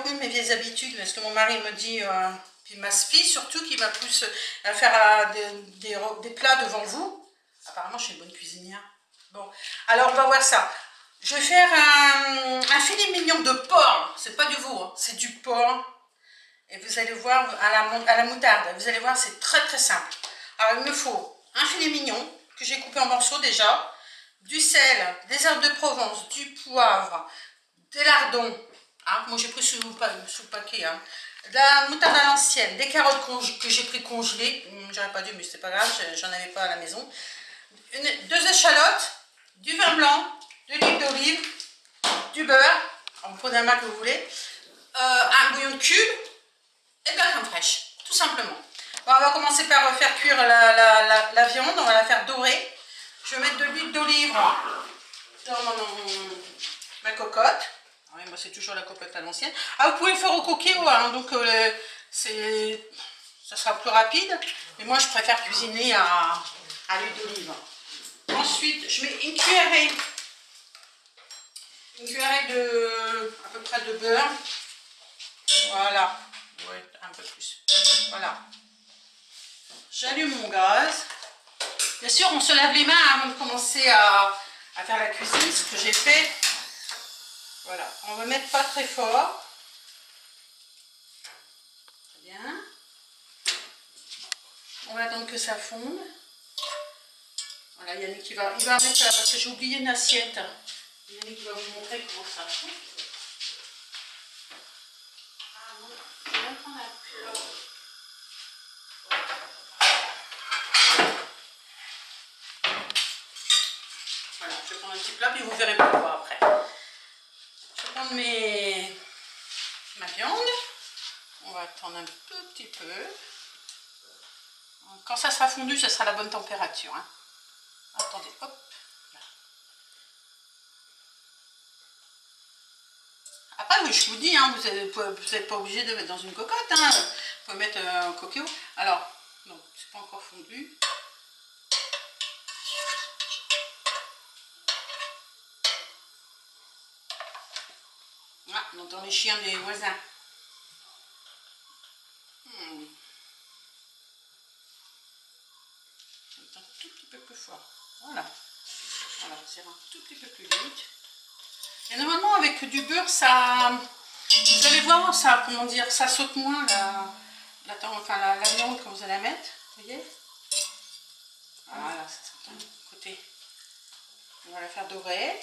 revenue de mes vieilles habitudes, parce que mon mari me dit, puis ma fille surtout, qui m'a plus à faire des plats devant vous. Apparemment, je suis une bonne cuisinière. Bon, alors on va voir ça. Je vais faire un filet mignon de porc. C'est pas du veau, hein, c'est du porc. Et vous allez voir à la moutarde. Vous allez voir, c'est très très simple. Alors, il me faut un filet mignon que j'ai coupé en morceaux déjà, du sel, des herbes de Provence, du poivre, des lardons. Hein, moi, j'ai pris sous paquet. Hein, de la moutarde à l'ancienne, des carottes que j'ai pris congelées. J'aurais pas dû, mais c'est pas grave, j'en avais pas à la maison. 2 échalotes, du vin blanc, de l'huile d'olive, du beurre, en prenez un mat que vous voulez, un bouillon de cube et de la crème fraîche, tout simplement. Bon, on va commencer par faire cuire la viande, on va la faire dorer. Je vais mettre de l'huile d'olive dans ma cocotte. Oui, moi c'est toujours la cocotte à l'ancienne. Ah, vous pouvez le faire au coquillot, hein, donc ça sera plus rapide. Mais moi je préfère cuisiner à l'huile d'olive. Ensuite, je mets une cuillerée de à peu près de beurre. Voilà, ouais, un peu plus. Voilà. J'allume mon gaz. Bien sûr, on se lave les mains avant de commencer à faire la cuisine, ce que j'ai fait. Voilà, on va mettre pas très fort. Très bien. On va attendre que ça fonde. Voilà, Yannick il va mettre ça parce que j'ai oublié une assiette. Yannick va vous montrer comment ça fond. Ah non, je vais même prendre un peu. Voilà, je vais prendre un petit plat puis vous verrez pourquoi après. Je vais prendre ma viande. On va attendre un tout petit peu. Quand ça sera fondu, ce sera la bonne température. Hein. Attendez, hop. Là. Après, oui, je vous dis, hein, vous n'êtes pas obligé de mettre dans une cocotte. Hein. Vous pouvez mettre un coquillot. Alors, non, c'est pas encore fondu. Ah, on entend les chiens des voisins. Un tout petit peu plus fort. Voilà. Voilà, c'est un tout petit peu plus vite. Et normalement, avec du beurre, ça. Vous allez voir, ça, comment dire, ça saute moins la viande quand vous allez la mettre. Vous voyez? Voilà, ça s'entend. Écoutez, on va la faire dorer.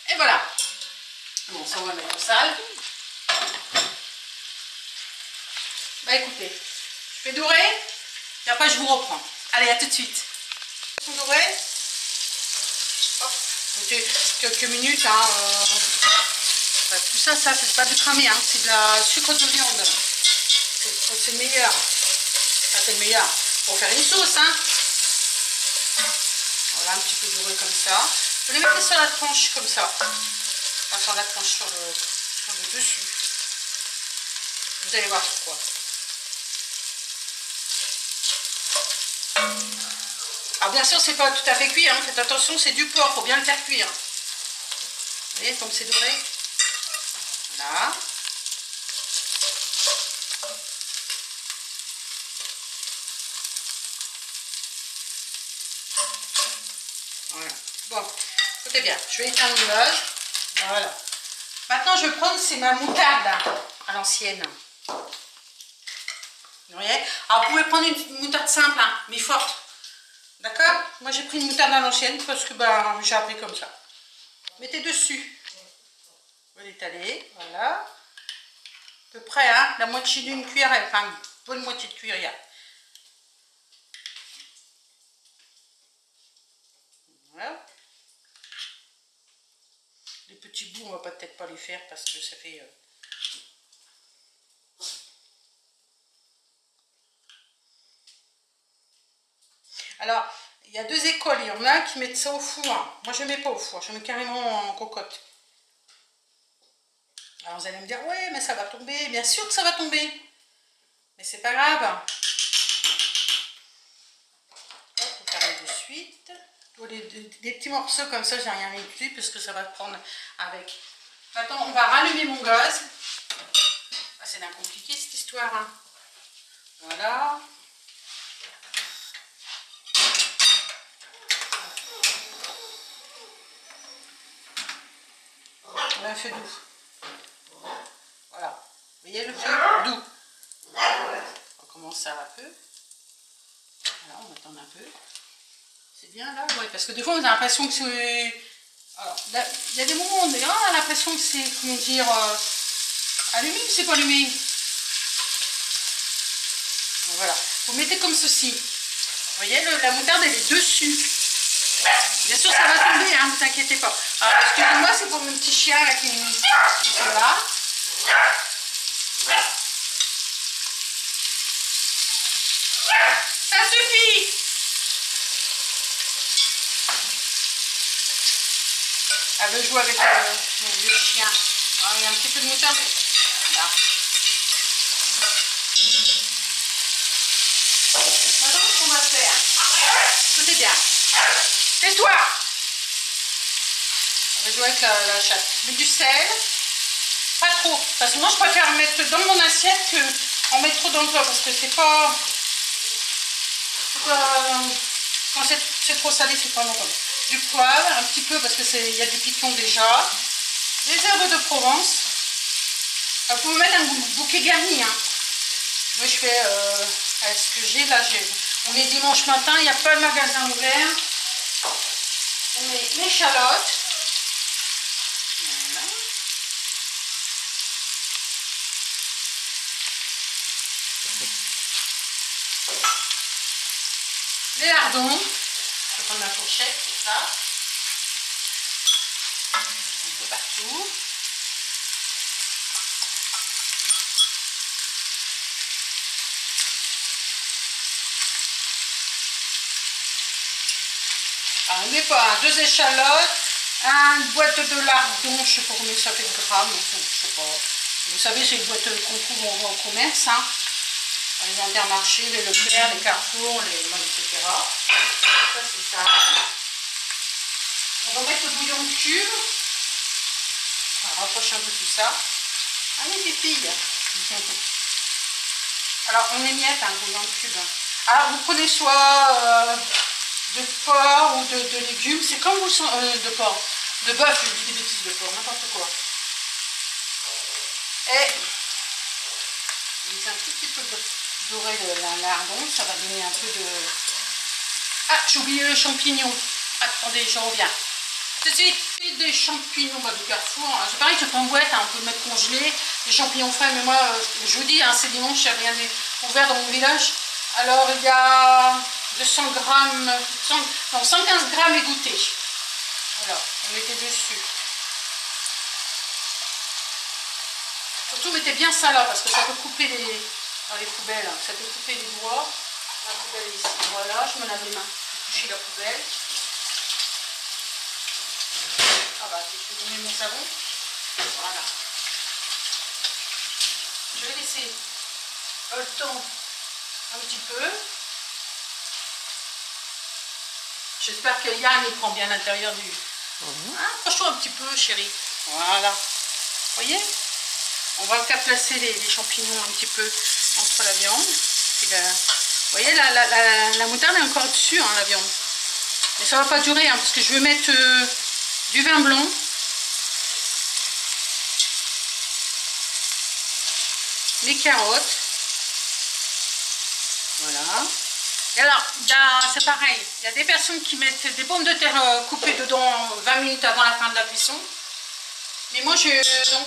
Et voilà. Bon, ça on va mettre au sale. Bah écoutez, je fais dorer et après je vous reprends. Allez, à tout de suite. Ils sont dorés. Hop, quelques minutes. Hein, tout ça, c'est pas du cramé, hein, c'est de la sucre de viande. C'est le meilleur. Ça, c'est le meilleur. Pour faire une sauce, hein. Voilà, un petit peu doré comme ça. Vous les mettez sur la tranche comme ça. Enfin, sur la tranche, sur le dessus. Vous allez voir pourquoi. Alors bien sûr, c'est pas tout à fait cuit, hein. Faites attention, c'est du porc, faut bien le faire cuire. Vous voyez comme c'est doré. Voilà. Voilà. Bon, écoutez bien, je vais éteindre le gaz. Voilà. Maintenant, je vais prendre, c'est ma moutarde à l'ancienne. Vous voyez? Alors, vous pouvez prendre une moutarde simple, hein, mais forte. D'accord? Moi, j'ai pris une moutarde à l'ancienne parce que j'ai appris comme ça. Mettez dessus. Vous l'étalez, voilà. À peu près, hein, la moitié d'une cuillère, enfin, une bonne moitié de cuillère. Voilà. Les petits bouts, on va peut-être pas les faire parce que ça fait... Alors, il y a 2 écoles. Il y en a qui mettent ça au four. Moi, je ne mets pas au four. Je mets carrément en cocotte. Alors, vous allez me dire, ouais, mais ça va tomber. Bien sûr que ça va tomber. Mais c'est pas grave. de suite. Des petits morceaux comme ça, j'ai rien mis dessus parce que ça va prendre avec. Maintenant, on va rallumer mon gaz. Ah, c'est bien compliqué cette histoire. Hein. Voilà. On a un feu doux. Voilà. Vous voyez le feu doux. On commence ça un peu. Voilà, on va attendre un peu. C'est bien là, ouais, parce que des fois on a l'impression que c'est... Alors, il y a des moments où on a l'impression que c'est, comment dire, allumé, mais c'est pas allumé. Donc, voilà, vous mettez comme ceci. Vous voyez, la moutarde elle est dessus. Bien sûr ça va tomber, hein, ne vous inquiétez pas. Alors, excusez-moi, c'est pour mon petit chien là, qui sont là. Ça suffit. Elle veut jouer avec mon vieux chien. Alors, il y a un petit peu de moutarde. Voilà. Maintenant, ce qu'on va faire. Tout est bien. Tais-toi. On va jouer avec la chatte. Mais du sel. Pas trop. Parce que moi, je préfère mettre dans mon assiette qu'en mettre trop dans le plat. Parce que c'est pas... Quand c'est trop salé, c'est pas bon. Du poivre, un petit peu parce que il y a du piquant déjà. Des herbes de Provence. Vous pouvez mettre un bouquet garni. Hein. Moi je fais avec ce que j'ai là. On est dimanche matin, il n'y a pas de magasin ouvert. On met l'échalote. Voilà. Les lardons. Je vais prendre ma fourchette, c'est ça. Un peu partout. Alors, on met pas 2 échalotes, une boîte de lardons, je sais pas combien ça fait de grammes, je sais pas. Vous savez, c'est une boîte qu'on trouve au commerce, hein. Les Intermarchés, les Leclerc, les Carrefour, etc. Ça, c'est ça. On va mettre le bouillon de cube. On va rapprocher un peu tout ça. Allez, pépille. Alors, on émiette un bouillon de cube. Alors, vous prenez soit de porc ou de légumes. C'est comme vous de porc. De bœuf, je dis des bêtises, de porc, n'importe quoi. Et un tout petit peu doré le lardon, ça va donner un peu de... Ah, j'ai oublié le champignon. Attendez, je reviens. Tout de suite, des champignons du Carrefour. C'est pareil, c'est en boîte, hein, on peut le mettre congelé. Des champignons frais, mais moi, je vous dis, hein, c'est dimanche, il n'y a rien ouvert dans mon village. Alors, il y a 200 grammes, non, 115 grammes égouttés. Voilà, on mettait dessus. Surtout, mettez bien ça là, parce que ça peut couper dans les poubelles. Ça peut couper les doigts. La poubelle est ici. Voilà, je me lave les mains. Je vais toucher la poubelle. Ah bah, je vais donner mon savon. Voilà. Je vais laisser le temps un petit peu. J'espère que Yann il prend bien l'intérieur du... Hein, approche-toi un petit peu, chérie. Voilà. Vous voyez? On va placer les champignons un petit peu entre la viande. Puis vous voyez, la moutarde est encore dessus, hein, la viande. Mais ça ne va pas durer, hein, parce que je vais mettre du vin blanc. Les carottes. Voilà. Et alors, c'est pareil. Il y a des personnes qui mettent des pommes de terre coupées dedans 20 minutes avant la fin de la cuisson. Mais moi, non.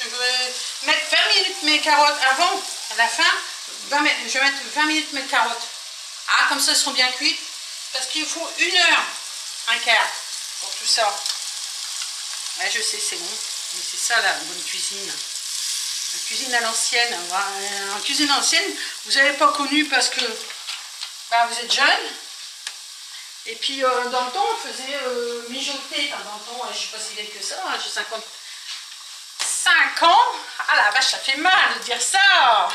Je veux mettre 20 minutes mes carottes avant, à la fin, je vais mettre 20 minutes mes carottes. Ah, comme ça, elles seront bien cuites. Parce qu'il faut 1 heure, un quart, pour tout ça. Ouais, je sais, c'est bon. Mais c'est ça, la bonne cuisine. La cuisine à l'ancienne. En cuisine ancienne, vous n'avez pas connu parce que bah, vous êtes jeune. Et puis, dans le temps, on faisait mijoter. Enfin, dans le temps, je ne sais pas si vieille que ça, hein, j'ai 55 ans. Ah la vache, ça fait mal de dire ça.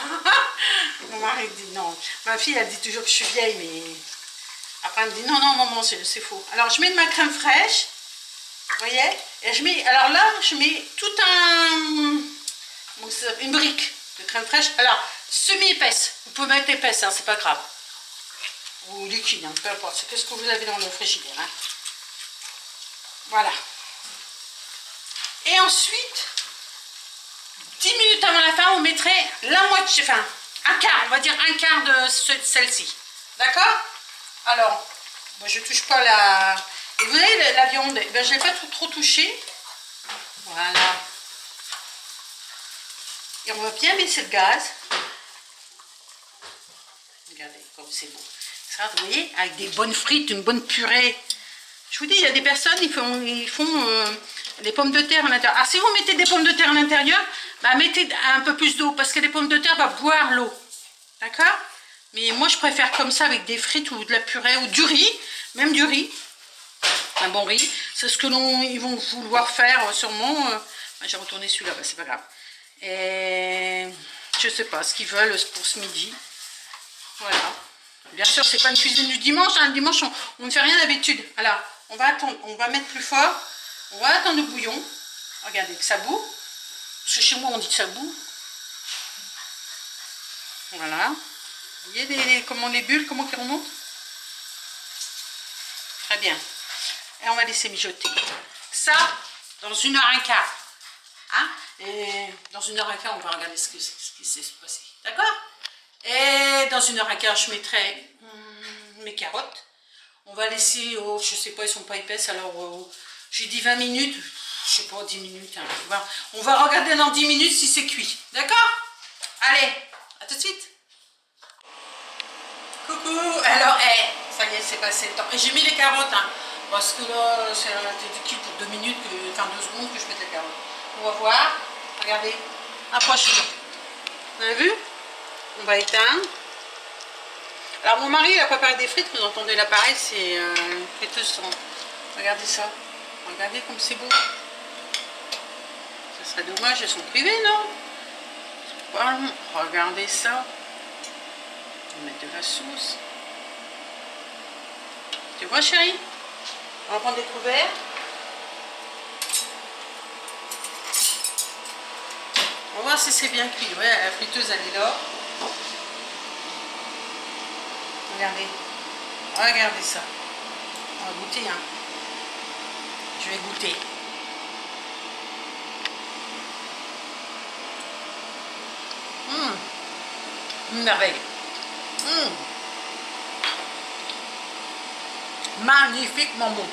Mon mari dit non. Ma fille, elle dit toujours que je suis vieille, mais Après, elle me dit, non, non, maman, c'est faux. Alors, je mets de ma crème fraîche. Vous voyez? Et je mets, alors là, je mets tout une brique de crème fraîche. Alors, semi-épaisse. Vous pouvez mettre épaisse, hein, c'est pas grave. Ou liquide, hein, peu importe. C'est ce que vous avez dans le frigidaire. Hein. Voilà. Et ensuite, 10 minutes avant la fin, vous mettrez la moitié, enfin, un quart, on va dire un quart de celle-ci. D'accord? Alors, moi je touche pas la... Et vous voyez la viande, ben, je ne l'ai pas trop touchée. Voilà. Et on va bien baisser le gaz. Regardez comme c'est bon. Ça, vous voyez, avec des bonnes frites, une bonne purée. Je vous dis, il y a des personnes, ils font les pommes de terre à l'intérieur. Alors si vous mettez des pommes de terre à l'intérieur, bah, mettez un peu plus d'eau, parce que les pommes de terre vont boire l'eau. D'accord? Mais moi, je préfère comme ça, avec des frites ou de la purée, ou du riz, même du riz. Un bon riz. C'est ce que ils vont vouloir faire, sûrement. J'ai retourné celui-là, bah, c'est pas grave. Et je sais pas ce qu'ils veulent pour ce midi. Voilà. Bien sûr, c'est pas une cuisine du dimanche. Hein. Le dimanche, on ne fait rien d'habitude. Alors, on va attendre, on va mettre plus fort. On va attendre le bouillon. Regardez, que ça bout. Parce que chez moi, on dit que ça bout. Voilà. Vous voyez comment les bulles, comment ils remontent? Très bien. Et on va laisser mijoter. Ça, dans 1h15. Hein? Et dans 1h15, on va regarder ce qui s'est passé. D'accord? Et dans 1h15, je mettrai mes carottes. On va laisser, oh, je sais pas, ils sont pas épaisses, alors j'ai dit 20 minutes. Je sais pas, 10 minutes. Hein. On va regarder dans 10 minutes si c'est cuit. D'accord? Allez, à tout de suite. Coucou, alors, ça y est, c'est passé le temps. Et j'ai mis les carottes, hein, parce que là, c'était du kill pour 2 minutes, enfin 2 secondes que je mette les carottes. On va voir, regardez, approchez. Vous avez vu? On va éteindre. Alors mon mari il a préparé des frites, vous entendez l'appareil, c'est une friteuse sans... Regardez ça, regardez comme c'est beau. Ça serait dommage, elles sont privées, non? Regardez ça. On va mettre de la sauce. Tu vois chérie? On va prendre des couverts. On va voir si c'est bien cuit. Ouais, la friteuse elle est là. Regardez. Regardez ça. On va goûter. Hein. Je vais goûter. Une merveille. Magnifiquement bon.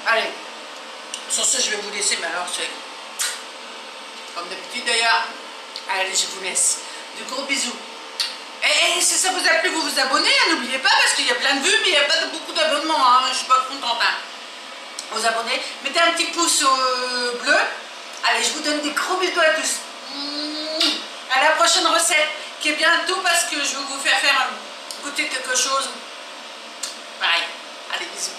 Allez. Sur ce, je vais vous laisser, mais alors c'est comme d'habitude d'ailleurs. Allez, je vous laisse. De gros bisous. Et si ça vous a plu, vous vous abonnez, hein, n'oubliez pas, parce qu'il y a plein de vues, mais il n'y a pas beaucoup d'abonnements, hein, je ne suis pas contente. Hein. Vous abonnez, mettez un petit pouce bleu. Allez, je vous donne des gros bisous à tous. À la prochaine recette, qui est bientôt, parce que je vais vous faire goûter quelque chose. Pareil. Allez, bisous.